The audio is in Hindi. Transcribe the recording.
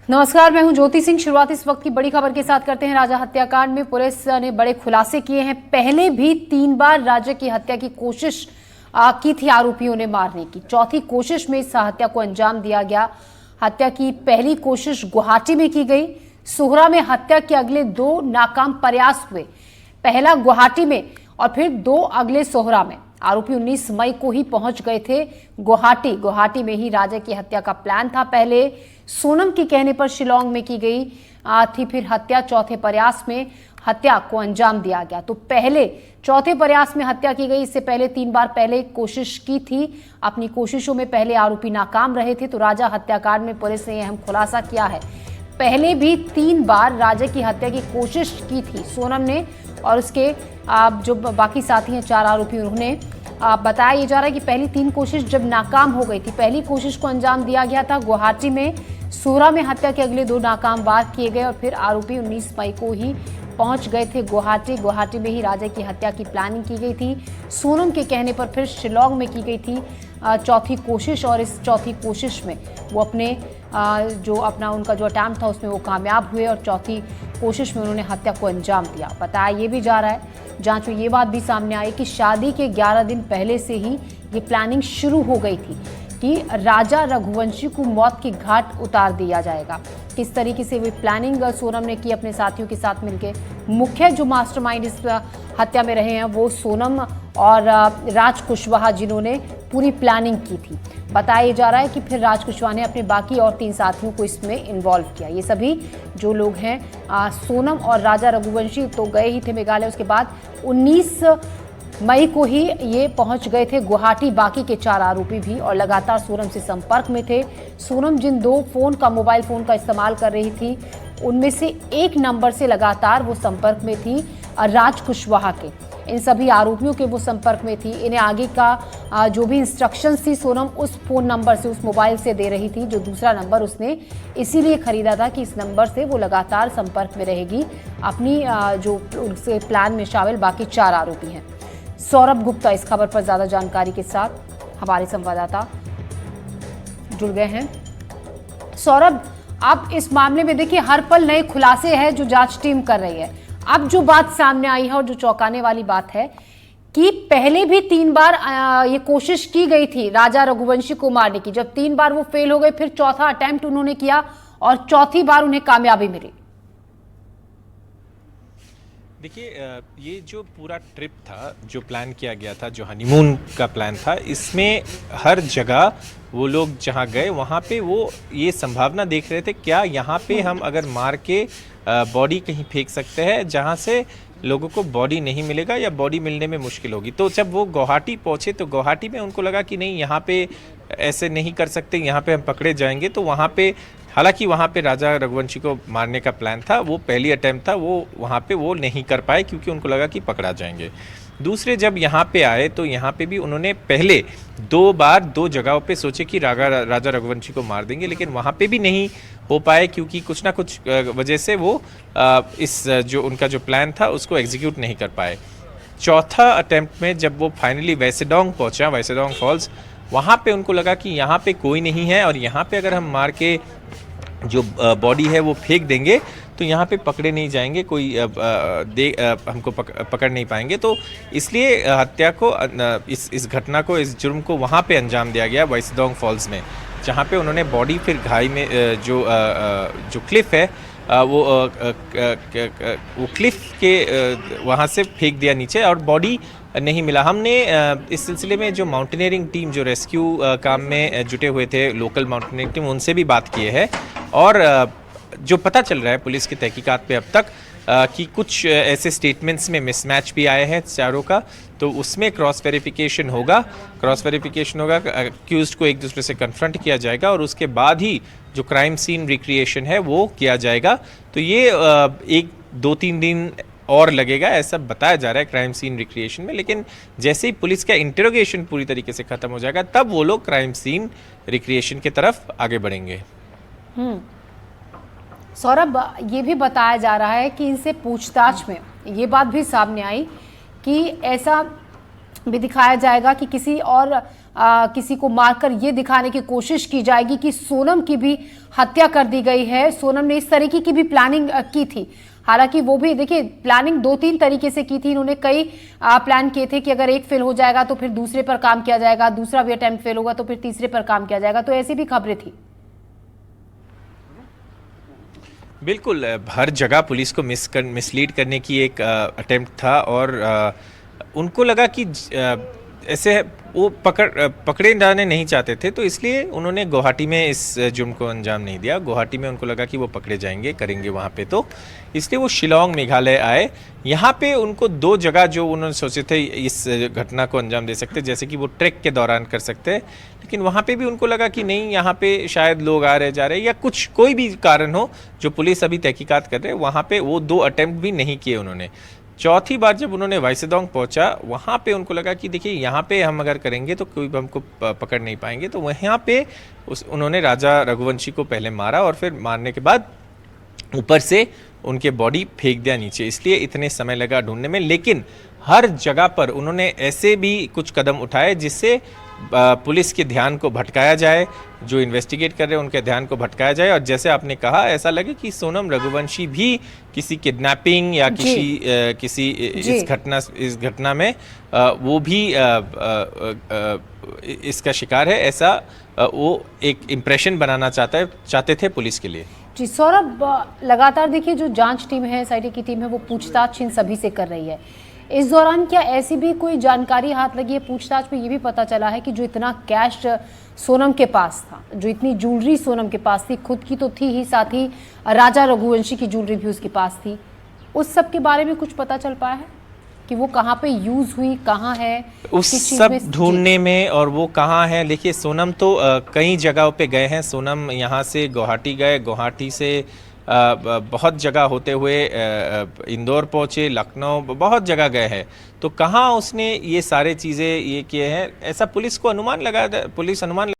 नमस्कार, मैं हूं ज्योति सिंह। शुरुआत इस वक्त की बड़ी खबर के साथ करते हैं। राजा हत्याकांड में पुलिस ने बड़े खुलासे किए हैं। पहले भी 3 बार राजा की हत्या की कोशिश की थी आरोपियों ने मारने की। चौथी कोशिश में इस हत्या को अंजाम दिया गया। हत्या की पहली कोशिश गुवाहाटी में की गई। सोहरा में हत्या के अगले 2 नाकाम प्रयास हुए। पहला गुवाहाटी में और फिर 2 अगले सोहरा में। आरोपी 19 मई को ही पहुंच गए थे गुवाहाटी में ही राजा की हत्या का प्लान था। पहले सोनम के कहने पर शिलांग में की गई थी, फिर हत्या चौथे प्रयास में हत्या को अंजाम दिया गया। तो पहले चौथे प्रयास में हत्या की गई। इससे पहले 3 बार पहले कोशिश की थी। अपनी कोशिशों में पहले आरोपी नाकाम रहे थे। तो राजा हत्याकांड में पुलिस ने अहम खुलासा किया है। पहले भी 3 बार राजा की हत्या की कोशिश की थी सोनम ने, और उसके जो बाकी साथी हैं 4 आरोपी, उन्होंने बताया जा रहा है कि पहली 3 कोशिश जब नाकाम हो गई थी, पहली कोशिश को अंजाम दिया गया था गुवाहाटी में। सोहरा में हत्या के अगले 2 नाकाम वार किए गए और फिर आरोपी 19 मई को ही पहुंच गए थे गुवाहाटी में ही राजा की हत्या की प्लानिंग की गई थी। सोनम के कहने पर फिर शिलांग में की गई थी चौथी कोशिश, और इस चौथी कोशिश में वो उनका जो अटैम्प्ट था उसमें वो कामयाब हुए और चौथी कोशिश में उन्होंने हत्या को अंजाम दिया। बताया ये भी जा रहा है, जांच में ये बात भी सामने आई कि शादी के 11 दिन पहले से ही ये प्लानिंग शुरू हो गई थी कि राजा रघुवंशी को मौत के घाट उतार दिया जाएगा। किस तरीके से वो प्लानिंग सोनम ने की अपने साथियों के साथ मिलकर। मुख्य जो मास्टरमाइंड इस हत्या में रहे हैं वो सोनम और राज कुशवाहा, जिन्होंने पूरी प्लानिंग की थी। बताया जा रहा है कि फिर राज कुशवाहा ने अपने बाकी और 3 साथियों को इसमें इन्वॉल्व किया। ये सभी जो लोग हैं सोनम और राजा रघुवंशी तो गए ही थे मेघालय। उसके बाद 19 मई को ही ये पहुंच गए थे गुवाहाटी, बाकी के 4 आरोपी भी, और लगातार सोनम से संपर्क में थे। सोनम जिन 2 मोबाइल फोन का इस्तेमाल कर रही थी, उनमें से एक नंबर से लगातार वो संपर्क में थी राज कुशवाहा के। इन सभी आरोपियों के वो संपर्क में थी। इन्हें आगे का जो भी इंस्ट्रक्शंस थी सोनम उस फोन नंबर से, उस मोबाइल से दे रही थी। जो दूसरा नंबर उसने इसीलिए खरीदा था कि इस नंबर से वो लगातार संपर्क में रहेगी अपनी जो उसके प्लान में शामिल बाकी 4 आरोपी हैं। सौरभ गुप्ता इस खबर पर ज्यादा जानकारी के साथ हमारे संवाददाता जुड़ गए हैं। सौरभ, अब इस मामले में देखिए हर पल नए खुलासे हैं जो जांच टीम कर रही है। अब जो बात सामने आई है और जो चौंकाने वाली बात है कि पहले भी 3 बार ये कोशिश की गई थी राजा रघुवंशी को मारने की। जब 3 बार वो फेल हो गए, फिर चौथा अटेम्प्ट उन्होंने किया और चौथी बार उन्हें कामयाबी मिली। देखिए, ये जो पूरा ट्रिप था, जो प्लान किया गया था, जो हनीमून का प्लान था, इसमें हर जगह वो लोग जहाँ गए वहाँ पे वो ये संभावना देख रहे थे क्या यहाँ पे हम अगर मार के बॉडी कहीं फेंक सकते हैं जहाँ से लोगों को बॉडी नहीं मिलेगा या बॉडी मिलने में मुश्किल होगी। तो जब वो गुवाहाटी पहुँचे तो गुवाहाटी में उनको लगा कि नहीं, यहाँ पे ऐसे नहीं कर सकते, यहाँ पे हम पकड़े जाएंगे। तो वहाँ पे, हालांकि वहाँ पे राजा रघुवंशी को मारने का प्लान था, वो पहली अटैम्प्ट था, वो वहाँ पे वो नहीं कर पाए क्योंकि उनको लगा कि पकड़ा जाएंगे। दूसरे जब यहाँ पे आए तो यहाँ पे भी उन्होंने पहले 2 बार 2 जगहों पे सोचे कि राजा रघुवंशी को मार देंगे, लेकिन वहाँ पे भी नहीं हो पाए क्योंकि कुछ ना कुछ वजह से वो इस जो उनका जो प्लान था उसको एग्जीक्यूट नहीं कर पाए। चौथा अटैम्प्ट में जब वो फाइनली वैसेडोंग पहुँचा, वैसेडोंग फॉल्स, वहाँ पे उनको लगा कि यहाँ पे कोई नहीं है और यहाँ पे अगर हम मार के जो बॉडी है वो फेंक देंगे तो यहाँ पे पकड़े नहीं जाएंगे, कोई हमको पकड़ नहीं पाएंगे। तो इसलिए हत्या को, इस घटना को, इस जुर्म को वहाँ पे अंजाम दिया गया वैसेडोंग फॉल्स में, जहाँ पे उन्होंने बॉडी फिर घाई में जो क्लिफ है वो क्लिफ के वहाँ से फेंक दिया नीचे और बॉडी नहीं मिला। हमने इस सिलसिले में जो माउंटेनियरिंग टीम, जो रेस्क्यू काम में जुटे हुए थे, लोकल माउंटेनियरिंग टीम, उनसे भी बात की है और जो पता चल रहा है पुलिस की तहकीकात पे अब तक कि कुछ ऐसे स्टेटमेंट्स में मिसमैच भी आए हैं चारों का, तो उसमें क्रॉस वेरिफिकेशन होगा। अक्यूज्ड को एक दूसरे से कन्फ्रंट किया जाएगा और उसके बाद ही जो क्राइम सीन रिक्रिएशन है वो किया जाएगा। तो ये 1-2-3 दिन और लगेगा, ऐसा बताया जा रहा है क्राइम सीन रिक्रिएशन में। लेकिन जैसे ही पुलिस का इंटरोगेशन पूरी तरीके से खत्म हो जाएगा तब वो लोग क्राइम सीन रिक्रिएशन की तरफ आगे बढ़ेंगे। सौरभ, ये भी बताया जा रहा है कि इनसे पूछताछ में ये बात भी सामने आई कि ऐसा भी दिखाया जाएगा कि किसी और किसी को मारकर ये दिखाने की कोशिश की जाएगी कि सोनम की भी हत्या कर दी गई है, सोनम ने इस तरीके की भी प्लानिंग की थी। हालांकि वो भी देखिए प्लानिंग 2-3 तरीके से की थी इन्होंने, कई प्लान किए थे कि अगर एक फेल हो जाएगा तो फिर दूसरे पर काम किया जाएगा, दूसरा भी अटेम्प्ट फेल होगा तो फिर तीसरे पर काम किया जाएगा, तो ऐसी भी खबरें थी। बिल्कुल, हर जगह पुलिस को मिसलीड करने की एक अटेम्प्ट था और उनको लगा कि ऐसे वो पकड़े जाने नहीं चाहते थे, तो इसलिए उन्होंने गुवाहाटी में इस जुर्म को अंजाम नहीं दिया। गुवाहाटी में उनको लगा कि वो पकड़े जाएंगे, करेंगे वहाँ पे, तो इसलिए वो शिलोंग मेघालय आए। यहाँ पे उनको 2 जगह जो उन्होंने सोचे थे इस घटना को अंजाम दे सकते, जैसे कि वो ट्रैक के दौरान कर सकते, लेकिन वहाँ पे भी उनको लगा कि नहीं, यहाँ पे शायद लोग आ रहे जा रहे या कुछ कोई भी कारण हो जो पुलिस अभी तहकीकात कर रहे हैं, वहाँ पे वो 2 अटेम्प्ट भी नहीं किए उन्होंने। चौथी बार जब उन्होंने वाइसेडोंग पहुंचा, वहाँ पे उनको लगा कि देखिए यहाँ पे हम अगर करेंगे तो कोई भी हमको पकड़ नहीं पाएंगे, तो वहाँ पे उन्होंने राजा रघुवंशी को पहले मारा और फिर मारने के बाद ऊपर से उनके बॉडी फेंक दिया नीचे, इसलिए इतने समय लगा ढूंढने में। लेकिन हर जगह पर उन्होंने ऐसे भी कुछ कदम उठाए जिससे पुलिस के ध्यान को भटकाया जाए, जो इन्वेस्टिगेट कर रहे हैं उनके ध्यान को भटकाया जाए, और जैसे आपने कहा ऐसा लगे कि सोनम रघुवंशी भी किसी किडनैपिंग या किसी इस घटना में वो भी इसका शिकार है, ऐसा वो एक इम्प्रेशन बनाना चाहते थे पुलिस के लिए। जी सौरभ, लगातार देखिए जो जांच टीम है, एसआईटी की टीम है, वो पूछताछ इन सभी से कर रही है। इस दौरान क्या ऐसी भी कोई जानकारी हाथ लगी है? पूछताछ में ये भी पता चला है कि जो इतना कैश सोनम के पास था, जो इतनी ज्वेलरी सोनम के पास थी, खुद की तो थी ही, साथ ही राजा रघुवंशी की ज्वेलरी भी उसके पास थी, उस सब के बारे में कुछ पता चल पाया है कि वो कहाँ पे यूज हुई, कहाँ है, उस सब ढूंढने में, और वो कहाँ है? देखिए सोनम तो कई जगहों पे गए हैं। सोनम यहाँ से गुवाहाटी गए, गुवाहाटी से बहुत जगह होते हुए इंदौर पहुँचे, लखनऊ, बहुत जगह गए हैं। तो कहाँ उसने ये सारे चीज़ें ये किए हैं, ऐसा पुलिस अनुमान